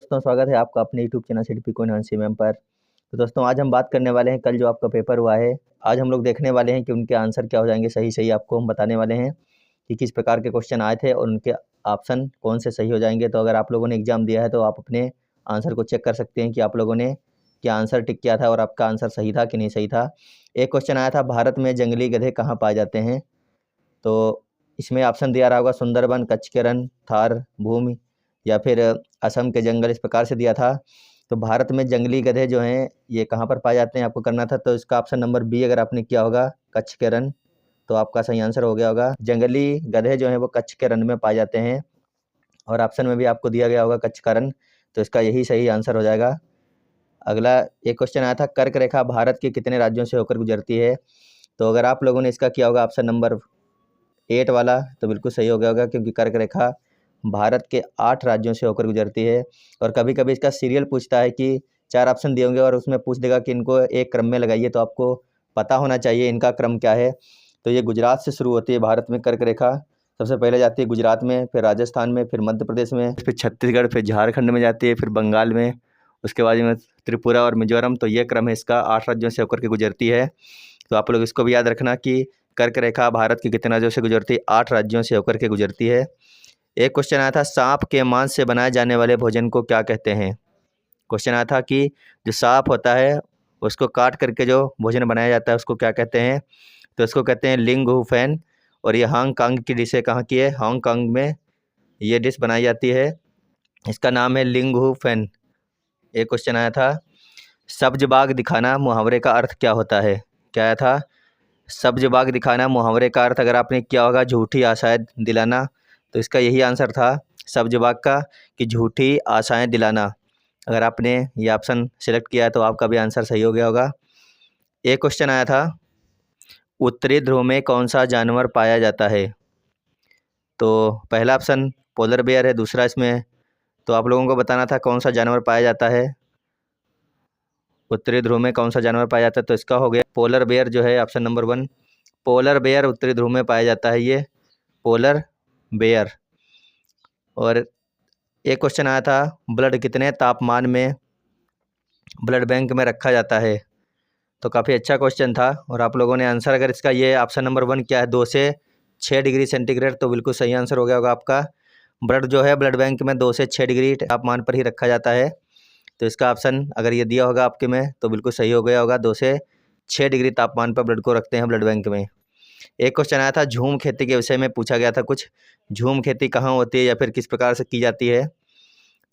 दोस्तों स्वागत है आपका अपने यूट्यूब चैनल सिटी कोइन हंसी मैम पर। तो दोस्तों आज हम बात करने वाले हैं कल जो आपका पेपर हुआ है। आज हम लोग देखने वाले हैं कि उनके आंसर क्या हो जाएंगे। सही आपको हम बताने वाले हैं कि किस प्रकार के क्वेश्चन आए थे और उनके ऑप्शन कौन से सही हो जाएंगे। तो अगर आप लोगों ने एग्जाम दिया है तो आप अपने आंसर को चेक कर सकते हैं कि आप लोगों ने क्या आंसर टिक किया था और आपका आंसर सही था कि नहीं सही था। एक क्वेश्चन आया था, भारत में जंगली गधे कहाँ पाए जाते हैं। तो इसमें ऑप्शन दिया रहा होगा सुंदरबन, कच्छ के रण, थार भूमि या फिर असम के जंगल, इस प्रकार से दिया था। तो भारत में जंगली गधे जो हैं ये कहाँ पर पाए जाते हैं आपको करना था। तो इसका ऑप्शन नंबर बी अगर आपने किया होगा, कच्छ के रण, तो आपका सही आंसर हो गया होगा। जंगली गधे जो हैं वो कच्छ के रण में पाए जाते हैं और ऑप्शन में भी आपको दिया गया होगा कच्छ का रण, तो इसका यही सही आंसर हो जाएगा। अगला एक क्वेश्चन आया था, कर्क रेखा भारत के कितने राज्यों से होकर गुजरती है। तो अगर आप लोगों ने इसका किया होगा ऑप्शन नंबर 8 वाला तो बिल्कुल सही हो गया होगा, क्योंकि कर्क रेखा भारत के 8 राज्यों से होकर गुजरती है। और कभी कभी इसका सीरियल पूछता है कि 4 ऑप्शन दिए होंगे और उसमें पूछ देगा कि इनको एक क्रम में लगाइए, तो आपको पता होना चाहिए इनका क्रम क्या है। तो ये गुजरात से शुरू होती है भारत में कर्क रेखा। सबसे पहले जाती है गुजरात में, फिर राजस्थान में, फिर मध्य प्रदेश में, फिर छत्तीसगढ़, फिर झारखंड में जाती है, फिर बंगाल में, उसके बाद में त्रिपुरा और मिजोरम। तो ये क्रम है इसका, 8 राज्यों से होकर के गुजरती है। तो आप लोग इसको भी याद रखना कि कर्क रेखा भारत के कितने राज्यों से गुजरती है, 8 राज्यों से होकर के गुजरती है। एक क्वेश्चन आया था, सांप के मांस से बनाए जाने वाले भोजन को क्या कहते हैं। क्वेश्चन आया था कि जो सांप होता है उसको काट करके जो भोजन बनाया जाता है उसको क्या कहते हैं। तो इसको कहते हैं लिंग हु फैन। और ये हांगकांग की डिश है। कहाँ की है? हांगकांग में ये डिश बनाई जाती है। इसका नाम है लिंग हु फैन। एक क्वेश्चन आया था, सब्ज बाग दिखाना मुहावरे का अर्थ क्या होता है। क्या आया था? सब्ज बाग दिखाना मुहावरे का अर्थ अगर आपने किया होगा झूठी आशाएं दिलाना, तो इसका यही आंसर था सब्ज बाग का, कि झूठी आशाएं दिलाना। अगर आपने ये ऑप्शन सेलेक्ट किया है तो आपका भी आंसर सही हो गया होगा। एक क्वेश्चन आया था, उत्तरी ध्रुव में कौन सा जानवर पाया जाता है। तो पहला ऑप्शन पोलर बेयर है, दूसरा इसमें तो आप लोगों को बताना था कौन सा जानवर पाया जाता है। उत्तरी ध्रुव में कौन सा जानवर पाया जाता है, तो इसका हो गया पोलर बेयर जो है ऑप्शन नंबर 1। पोलर बेयर उत्तरी ध्रुव में पाया जाता है, ये पोलर बेयर। और एक क्वेश्चन आया था, ब्लड कितने तापमान में ब्लड बैंक में रखा जाता है। तो काफ़ी अच्छा क्वेश्चन था और आप लोगों ने आंसर अगर इसका ये ऑप्शन नंबर 1 क्या है 2 से 6 डिग्री सेंटीग्रेड, तो बिल्कुल सही आंसर हो गया होगा आपका। ब्लड जो है ब्लड बैंक में 2 से 6 डिग्री तापमान पर ही रखा जाता है। तो इसका ऑप्शन अगर ये दिया होगा आपके में तो बिल्कुल सही हो गया होगा, 2 से 6 डिग्री तापमान पर ब्लड को रखते हैं ब्लड बैंक में। एक क्वेश्चन आया था, झूम खेती के विषय में पूछा गया था कुछ। झूम खेती कहाँ होती है या फिर किस प्रकार से की जाती है।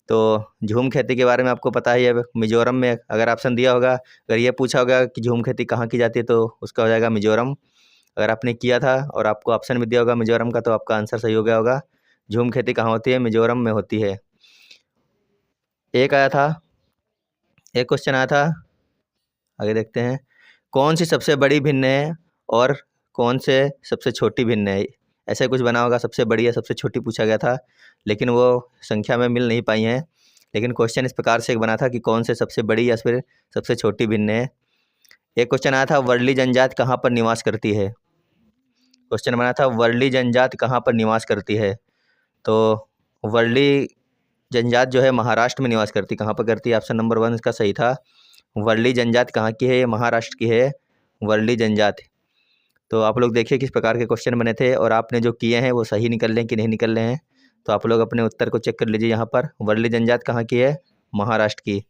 तो झूम खेती के बारे में आपको पता ही है, मिजोरम में। अगर ऑप्शन दिया होगा, अगर ये पूछा होगा कि झूम खेती कहाँ की जाती है, तो उसका हो जाएगा मिजोरम। अगर आपने किया था और आपको ऑप्शन भी दिया होगा मिजोरम का, तो आपका आंसर सही हो गया होगा। झूम खेती कहाँ होती है? मिजोरम में होती है। एक आया था, एक क्वेश्चन आया था, आगे देखते हैं, कौन सी सबसे बड़ी भिन्न है और कौन से सबसे छोटी भिन्न है। ऐसे कुछ बना होगा, सबसे बड़ी या सबसे छोटी पूछा गया था, लेकिन वो संख्या में मिल नहीं पाई हैं। लेकिन क्वेश्चन इस प्रकार से एक बना था कि कौन से सबसे बड़ी या फिर सबसे छोटी भिन्न है। एक क्वेश्चन आया था, वर्ली जनजात कहाँ पर निवास करती है। क्वेश्चन बना था, वर्ली जनजात कहाँ पर निवास करती है। तो वर्ली जनजात जो है महाराष्ट्र में निवास करती। कहाँ पर करती है? ऑप्शन नंबर 1 इसका सही था। वर्ली जनजात कहाँ की है? ये महाराष्ट्र की है वर्ली जनजात। तो आप लोग देखिए किस प्रकार के क्वेश्चन बने थे और आपने जो किए हैं वो सही निकल रहे हैं कि नहीं निकल रहे हैं। तो आप लोग अपने उत्तर को चेक कर लीजिए। यहाँ पर वर्ली जनजात कहाँ की है? महाराष्ट्र की।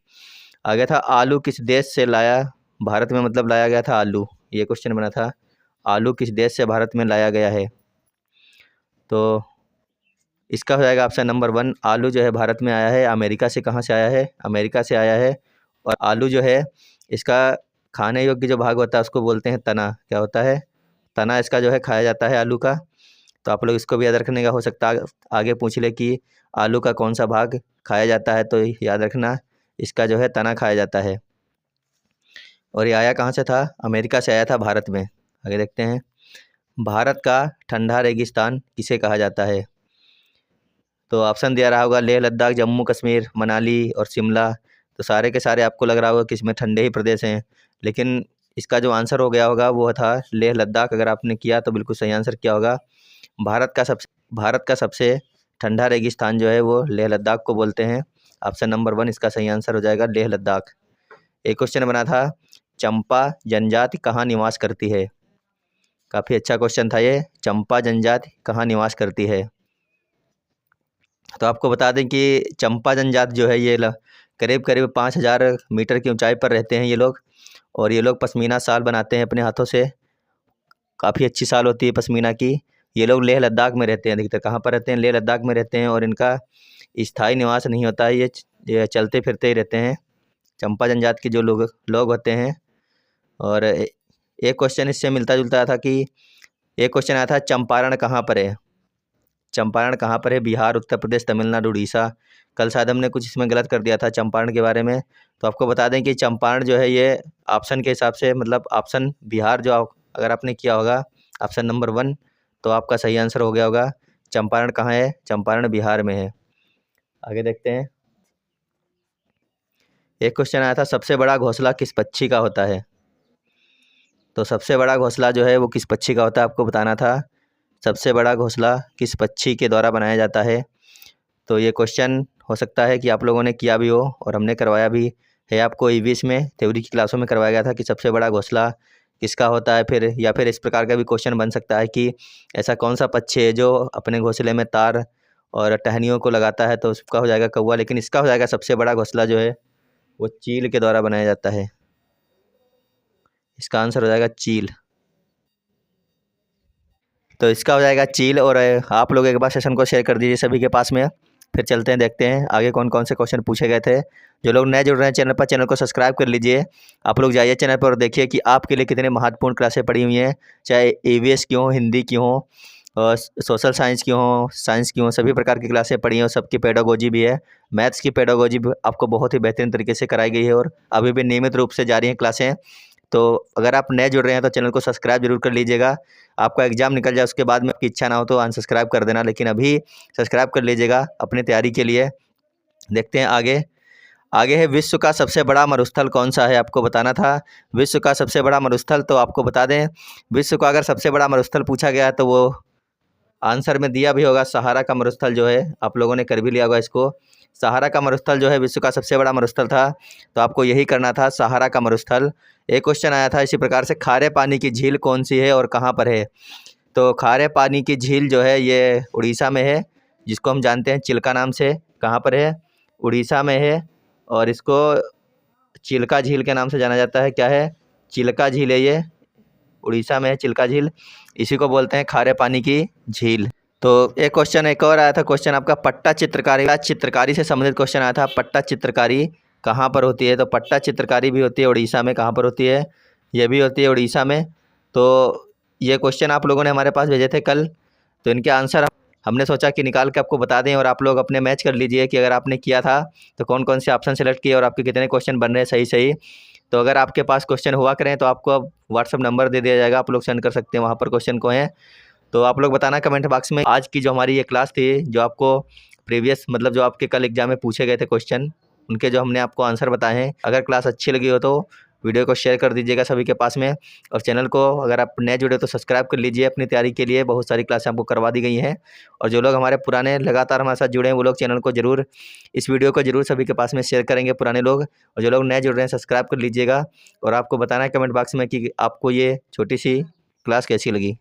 आ गया था, आलू किस देश से लाया भारत में, मतलब लाया गया था आलू। ये क्वेश्चन बना था, आलू किस देश से भारत में लाया गया है। तो इसका हो जाएगा ऑप्शन नंबर 1, आलू जो है भारत में आया है अमेरिका से। कहाँ से आया है? अमेरिका से आया है। और आलू जो है इसका खाने योग्य जो भाग होता है उसको बोलते हैं तना। क्या होता है? तना इसका जो है खाया जाता है आलू का। तो आप लोग इसको भी याद रखने का, हो सकता है आगे पूछ ले कि आलू का कौन सा भाग खाया जाता है, तो याद रखना इसका जो है तना खाया जाता है। और ये आया कहाँ से था? अमेरिका से आया था भारत में। आगे देखते हैं, भारत का ठंडा रेगिस्तान किसे कहा जाता है। तो ऑप्शन दिया रहा होगा लेह लद्दाख, जम्मू कश्मीर, मनाली और शिमला। तो सारे के सारे आपको लग रहा होगा कि इसमें ठंडे ही प्रदेश हैं, लेकिन इसका जो आंसर हो गया होगा वो था लेह लद्दाख। अगर आपने किया तो बिल्कुल सही आंसर क्या होगा। भारत का सबसे ठंडा रेगिस्तान जो है वो लेह लद्दाख को बोलते हैं। ऑप्शन नंबर 1 इसका सही आंसर हो जाएगा लेह लद्दाख। एक क्वेश्चन बना था चंपा जनजाति कहाँ निवास करती है। काफ़ी अच्छा क्वेश्चन था ये, चंपा जनजाति कहाँ निवास करती है। तो आपको बता दें कि चंपा जनजाति जो है ये करीब करीब 5000 मीटर की ऊंचाई पर रहते हैं ये लोग, और ये लोग पश्मीना शाल बनाते हैं अपने हाथों से। काफ़ी अच्छी शाल होती है पश्मीना की। ये लोग लेह लद्दाख में रहते हैं, अधिकतर कहाँ पर रहते हैं, लेह लद्दाख में रहते हैं, और इनका स्थायी निवास नहीं होता है, ये चलते फिरते ही रहते हैं चंपा जनजाति के जो लोग होते हैं। और एक क्वेश्चन इससे मिलता जुलता था कि एक क्वेश्चन आया था चंपारण कहाँ पर है। चंपारण कहाँ पर है, बिहार, उत्तर प्रदेश, तमिलनाडु, उड़ीसा। कल शायद हमने कुछ इसमें गलत कर दिया था चंपारण के बारे में, तो आपको बता दें कि चंपारण जो है ये ऑप्शन के हिसाब से, मतलब ऑप्शन बिहार जो अगर आपने किया होगा ऑप्शन नंबर 1 तो आपका सही आंसर हो गया होगा। चंपारण कहाँ है, चंपारण बिहार में है। आगे देखते हैं। एक क्वेश्चन आया था सबसे बड़ा घोंसला किस पक्षी का होता है। तो सबसे बड़ा घोंसला जो है वो किस पक्षी का होता है, आपको बताना था। सबसे बड़ा घोंसला किस पक्षी के द्वारा बनाया जाता है। तो ये क्वेश्चन हो सकता है कि आप लोगों ने किया भी हो और हमने करवाया भी है आपको ईवीएस में, थ्योरी की क्लासों में करवाया गया था कि सबसे बड़ा घोंसला किसका होता है। फिर या फिर इस प्रकार का भी क्वेश्चन बन सकता है कि ऐसा कौन सा पक्षी है जो अपने घोंसले में तार और टहनियों को लगाता है, तो उसका हो जाएगा कौवा। लेकिन इसका हो जाएगा सबसे बड़ा घोंसला जो है वो चील के द्वारा बनाया जाता है। इसका आंसर हो जाएगा चील। तो इसका हो जाएगा चील। और आप लोग एक बार सेशन को शेयर कर दीजिए सभी के पास में। फिर चलते हैं, देखते हैं आगे कौन कौन से क्वेश्चन पूछे गए थे। जो लोग नए जुड़ रहे हैं चैनल पर, चैनल को सब्सक्राइब कर लीजिए। आप लोग जाइए चैनल पर और देखिए कि आपके लिए कितने महत्वपूर्ण क्लासें पड़ी हुई हैं, चाहे ईवीएस की हो, हिंदी की हो, और सोशल साइंस की हो, साइंस की हो, सभी प्रकार की क्लासें पढ़ी हैं। और सबकी पेडागोजी भी है, मैथ्स की पेडागोजी भी आपको बहुत ही बेहतरीन तरीके से कराई गई है और अभी भी नियमित रूप से जारी हैं क्लासें। तो अगर आप नए जुड़ रहे हैं तो चैनल को सब्सक्राइब जरूर कर लीजिएगा। आपका एग्जाम निकल जाए उसके बाद में आपकी इच्छा ना हो तो अनसब्सक्राइब कर देना, लेकिन अभी सब्सक्राइब कर लीजिएगा अपनी तैयारी के लिए। देखते हैं आगे। आगे है विश्व का सबसे बड़ा मरुस्थल कौन सा है, आपको बताना था। विश्व का सबसे बड़ा मरुस्थल, तो आपको बता दें विश्व का अगर सबसे बड़ा मरुस्थल पूछा गया तो वो आंसर में दिया भी होगा सहारा का मरुस्थल जो है, आप लोगों ने कर भी लिया होगा इसको। सहारा का मरुस्थल जो है विश्व का सबसे बड़ा मरुस्थल था, तो आपको यही करना था, सहारा का मरुस्थल। एक क्वेश्चन आया था इसी प्रकार से, खारे पानी की झील कौन सी है और कहाँ पर है। तो खारे पानी की झील जो है ये उड़ीसा में है, जिसको हम जानते हैं चिल्का नाम से। कहाँ पर है, उड़ीसा में है, और इसको चिल्का झील के नाम से जाना जाता है। क्या है, चिल्का झील है ये, उड़ीसा में है चिल्का झील, इसी को बोलते हैं खारे पानी की झील। तो एक क्वेश्चन एक और आया था, क्वेश्चन आपका पट्टा चित्रकारी से संबंधित क्वेश्चन आया था। पट्टा चित्रकारी कहाँ पर होती है, तो पट्टा चित्रकारी भी होती है उड़ीसा में। कहाँ पर होती है, ये भी होती है उड़ीसा में। तो ये क्वेश्चन आप लोगों ने हमारे पास भेजे थे कल, तो इनके आंसर हमने सोचा कि निकाल के आपको बता दें, और आप लोग अपने मैच कर लीजिए कि अगर आपने किया था तो कौन कौन से ऑप्शन सेलेक्ट किए और आपके कितने क्वेश्चन बन रहे हैं सही सही। तो अगर आपके पास क्वेश्चन हुआ करें तो आपको अब व्हाट्सअप नंबर दे दिया जाएगा, आप लोग सेंड कर सकते हैं वहाँ पर क्वेश्चन को हैं। तो आप लोग बताना कमेंट बॉक्स में आज की जो हमारी ये क्लास थी, जो आपको प्रीवियस मतलब जो आपके कल एग्जाम में पूछे गए थे क्वेश्चन, उनके जो हमने आपको आंसर बताए हैं। अगर क्लास अच्छी लगी हो तो वीडियो को शेयर कर दीजिएगा सभी के पास में, और चैनल को अगर आप नए जुड़े तो सब्सक्राइब कर लीजिए अपनी तैयारी के लिए। बहुत सारी क्लासें आपको करवा दी गई हैं, और जो लोग हमारे पुराने लगातार हमारे साथ जुड़े हैं वो लोग चैनल को जरूर, इस वीडियो को जरूर सभी के पास में शेयर करेंगे पुराने लोग, और जो लोग नए जुड़ रहे हैं सब्सक्राइब कर लीजिएगा। और आपको बताना है कमेंट बॉक्स में कि आपको ये छोटी सी क्लास कैसी लगी।